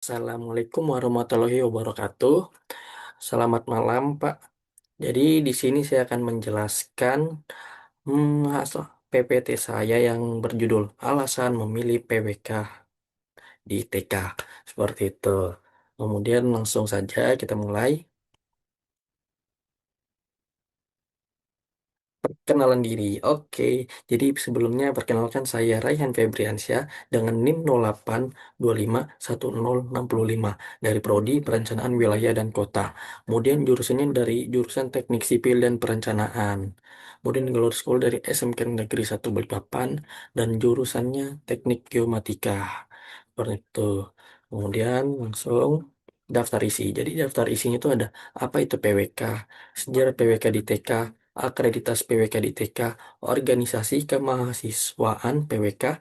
Assalamualaikum warahmatullahi wabarakatuh. Selamat malam, Pak. Jadi di sini saya akan menjelaskan hasil PPT saya yang berjudul Alasan Memilih PWK di TK. Seperti itu. Kemudian langsung saja kita mulai. Kenalan diri. Oke, jadi sebelumnya perkenalkan saya Raihan Febriansyah dengan NIM 08251065 dari Prodi Perencanaan Wilayah dan Kota. Kemudian jurusannya dari jurusan Teknik Sipil dan Perencanaan. Kemudian gelar school dari SMK Negeri 1 Balikpapan dan jurusannya Teknik Geomatika. Seperti itu. Kemudian langsung daftar isi. Jadi daftar isinya itu ada apa itu PWK, sejarah PWK di TK, akreditas PWK di TK, organisasi kemahasiswaan PWK,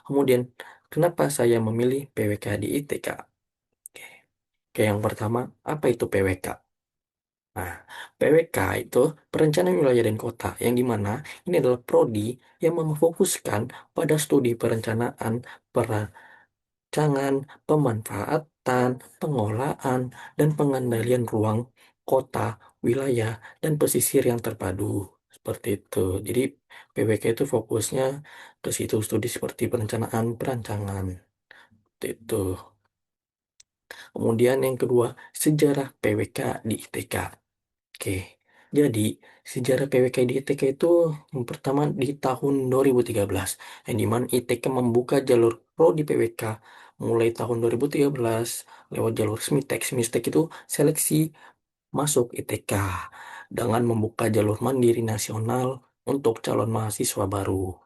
kemudian kenapa saya memilih PWK di ITK. Oke. Oke, yang pertama, apa itu PWK? Nah, PWK itu perencanaan wilayah dan kota, yang dimana ini adalah prodi yang memfokuskan pada studi perencanaan, perancangan, pemanfaatan, pengolahan, dan pengendalian ruang, kota, wilayah, dan pesisir yang terpadu. Seperti itu. Jadi PWK itu fokusnya ke situ studi seperti perencanaan, perancangan. Seperti itu. Kemudian yang kedua, sejarah PWK di ITK. Oke, jadi sejarah PWK di ITK itu yang pertama di tahun 2013, yang dimana ITK membuka jalur prodi PWK mulai tahun 2013 lewat jalur SMITEK. SMITEK itu seleksi masuk ITK dengan membuka jalur mandiri nasional untuk calon mahasiswa baru.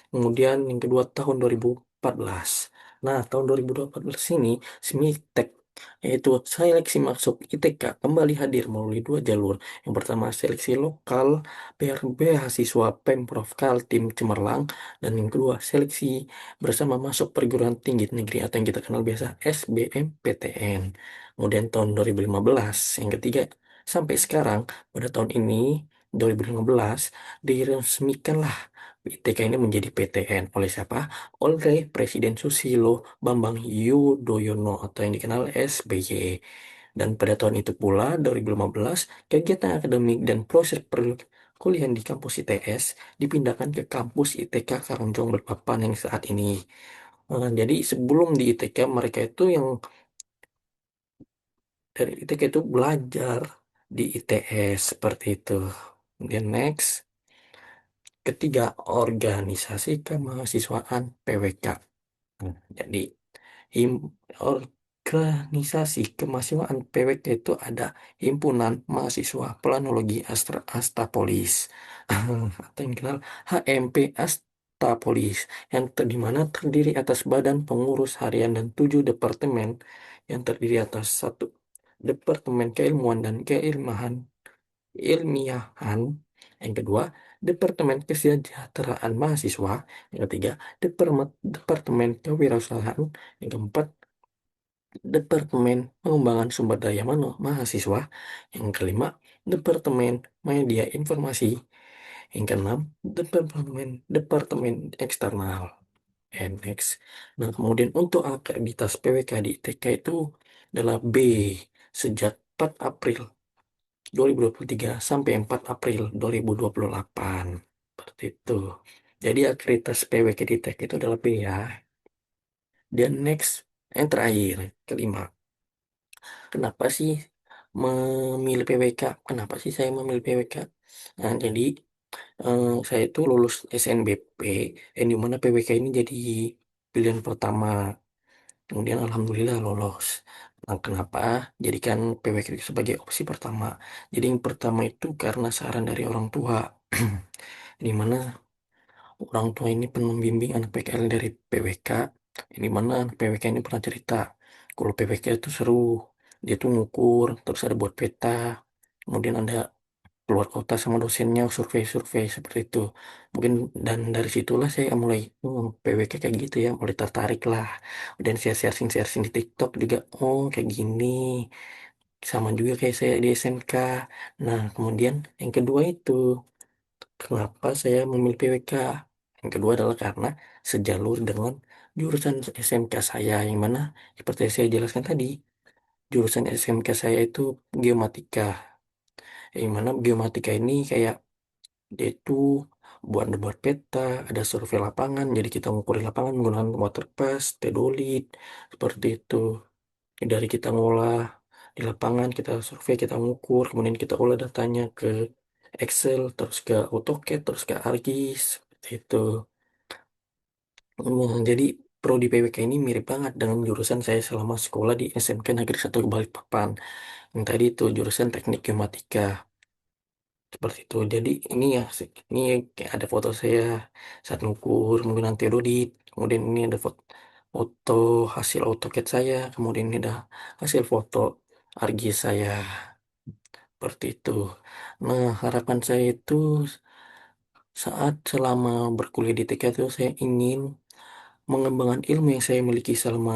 Kemudian yang kedua tahun 2014. Nah, tahun 2014 ini SMITEK yaitu seleksi masuk ITK kembali hadir melalui dua jalur. Yang pertama seleksi lokal beasiswa Pemprov Kaltim Cemerlang, dan yang kedua seleksi bersama masuk perguruan tinggi negeri atau yang kita kenal biasa SBMPTN. Kemudian tahun 2015 yang ketiga sampai sekarang pada tahun ini 2015 diresmikanlah ITK ini menjadi PTN oleh siapa? Oleh Presiden Susilo Bambang Yudhoyono atau yang dikenal SBY. Dan pada tahun itu pula, 2015, kegiatan akademik dan proses perkuliahan di kampus ITS dipindahkan ke kampus ITK Karangjong Balikpapan yang saat ini. Jadi sebelum di ITK, mereka itu yang dari ITK itu belajar di ITS seperti itu. Kemudian next, ketiga, organisasi kemahasiswaan PWK. Jadi him- organisasi kemahasiswaan PWK itu ada Himpunan Mahasiswa Planologi Astapolis atau yang dikenal HMP Astapolis, yang di mana terdiri atas badan pengurus harian dan 7 departemen yang terdiri atas satu Departemen Keilmuan dan Keilmuan Ilmiahan, yang kedua Departemen Kesejahteraan Mahasiswa, yang ketiga Departemen Kewirausahaan, yang keempat Departemen Pengembangan Sumber Daya Mahasiswa, yang kelima Departemen Media Informasi, yang keenam Departemen Departemen Eksternal. And next. Nah, kemudian untuk akreditas PWK di ITK itu adalah B sejak 4 April 2023 sampai 4 April 2028. Seperti itu. Jadi akreditas PWK di TEK itu adalah B ya. Dan next, yang terakhir, kelima. Kenapa sih memilih PWK? Kenapa sih saya memilih PWK? Nah, jadi saya itu lulus SNBP, yang dimana PWK ini jadi pilihan pertama. Kemudian alhamdulillah lolos. Nah, kenapa jadikan PWK itu sebagai opsi pertama? Jadi yang pertama itu karena saran dari orang tua. Di mana orang tua ini pernah membimbing anak PKL dari PWK. Di mana anak PWK ini pernah cerita, kalau PWK itu seru. Dia tuh ngukur, terus ada buat peta. Kemudian ada keluar kota sama dosennya, survei-survei seperti itu. Mungkin dan dari situlah saya mulai PWK kayak gitu ya, mulai tertarik lah. Dan saya searching-searching di TikTok juga, oh kayak gini. Sama juga kayak saya di SMK. Nah, kemudian yang kedua itu, kenapa saya memilih PWK? Yang kedua adalah karena sejalur dengan jurusan SMK saya yang mana seperti yang saya jelaskan tadi, jurusan SMK saya itu geomatika. Yang mana geomatika ini kayak dia itu buat peta, ada survei lapangan, jadi kita ngukurin lapangan menggunakan waterpass, tedolit, seperti itu. Dari kita ngolah di lapangan, kita survei, kita ngukur, kemudian kita olah datanya ke Excel, terus ke AutoCAD, terus ke ArcGIS, seperti itu. Jadi prodi PWK ini mirip banget dengan jurusan saya selama sekolah di SMK Negeri 1 Balikpapan. Yang tadi itu jurusan teknik geomatika. Seperti itu. Jadi ini ya, ini kayak ada foto saya saat ngukur menggunakan teodolit. Kemudian ini ada foto hasil AutoCAD saya. Kemudian ini ada hasil foto ArcGIS saya. Seperti itu. Nah, harapan saya itu saat selama berkuliah di TK itu saya ingin mengembangkan ilmu yang saya miliki selama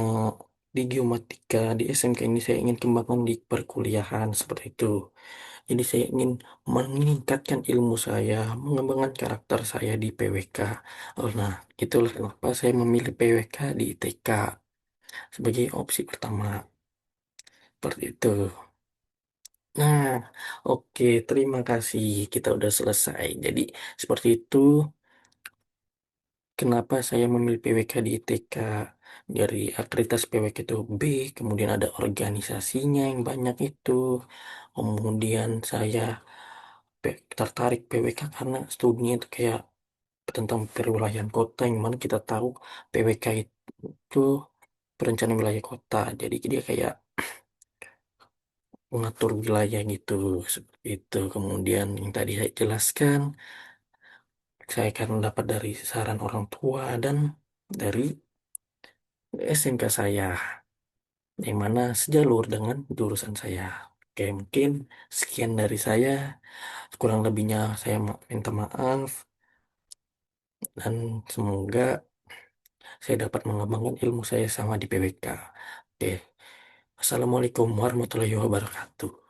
di geomatika di SMK ini saya ingin kembangkan di perkuliahan seperti itu. Jadi saya ingin meningkatkan ilmu saya, mengembangkan karakter saya di PWK. Oh, nah, itulah kenapa saya memilih PWK di ITK sebagai opsi pertama. Seperti itu. Nah, oke, terima kasih. Kita udah selesai. Jadi, seperti itu kenapa saya memilih PWK di ITK. Dari akreditasi PWK itu B, kemudian ada organisasinya yang banyak itu. Kemudian saya tertarik PWK karena studinya itu kayak tentang perwilayahan kota yang mana kita tahu PWK itu perencanaan wilayah kota. Jadi dia kayak mengatur wilayah gitu seperti itu. Kemudian yang tadi saya jelaskan, saya akan dapat dari saran orang tua dan dari SMK saya yang mana sejalur dengan jurusan saya. Oke, mungkin sekian dari saya. Kurang lebihnya saya minta maaf dan semoga saya dapat mengembangkan ilmu saya sama di PWK. Oke, Assalamualaikum warahmatullahi wabarakatuh.